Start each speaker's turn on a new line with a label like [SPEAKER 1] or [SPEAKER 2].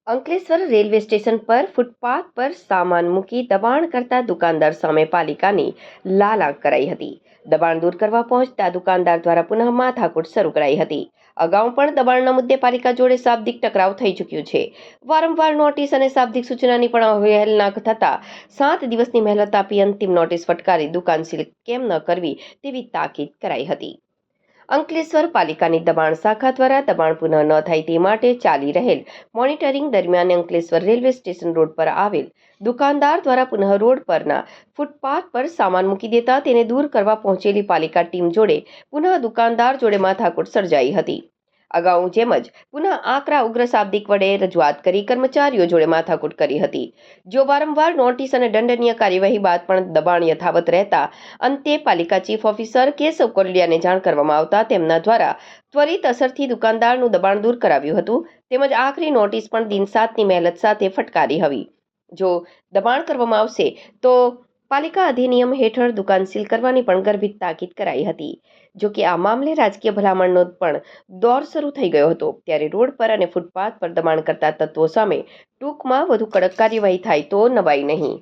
[SPEAKER 1] Ankleshwar railway station પર footpath પર સામાન મૂકી દબાણ કરતા દુકાનદાર સામે પાલિકાની લાલાક કરાઈ હતી. દબાણ દૂર કરવા પહોંચતા દુકાનદાર દ્વારા પુનઃ માથાકૂટ શરૂ કરાઈ હતી. અગાઉ પણ દબાણના મુદ્દે પાલિકા જોડે શાબ્દિક ટકરાવ થઈ ચૂક્યો છે. વારંવાર નોટિસ અને શાબ્દિક સૂચનાની પણ અવહેલના થતા 7 દિવસની મહેલત આપી અંતિમ નોટિસ ફટકારી દુકાન સીલ કેમ ન કરવી તેવી તાકીદ કરાઈ હતી. અંકલેશ્વર પાલિકાની દબાણ શાખા દ્વારા દબાણ પુનઃ ન થાય તે માટે ચાલી રહેલ મોનિટરિંગ દરમિયાન અંકલેશ્વર રેલવે સ્ટેશન રોડ પર આવેલ દુકાનદાર દ્વારા પુનઃ રોડ પરના ફૂટપાથ પર સામાન મૂકી દેતા તેને દૂર કરવા પહોંચેલી પાલિકા ટીમ જોડે પુનઃ દુકાનદાર જોડે માથાકૂટ સર્જાઈ હતી. અગાઉ જેમ જ પુનઃ આકરા ઉગ્ર શાબ્દિક વડે રજૂઆત કરી કર્મચારીઓ જોડે માથાકૂટ કરી હતી. જો વારંવાર નોટિસ અને દંડનીય કાર્યવાહી બાદ પણ દબાણ યથાવત રહેતા અંતે પાલિકા ચીફ ઓફિસર કેશવ કોરડિયાને જાણ કરવામાં આવતા તેમના દ્વારા ત્વરિત અસરથી દુકાનદારનું દબાણ દૂર કરાવ્યું હતું. તેમજ આખરી નોટિસ પણ દિન 7ની મહેલત સાથે ફટકારી હતી. જો દબાણ કરવામાં આવશે તો પાલિકા અધિનિયમ હેઠળ દુકાન સીલ કરવાની પણ ગર્ભિત તાકીદ કરાઈ હતી. જો કે આ મામલે રાજકીય ભલામણનો પણ દોર શરૂ થઈ ગયો હતો. ત્યારે રોડ પર અને ફૂટપાથ પર દબાણ કરતા તત્વો સામે ટૂંકમાં વધુ કડક કાર્યવાહી થાય તો નવાઈ નહીં.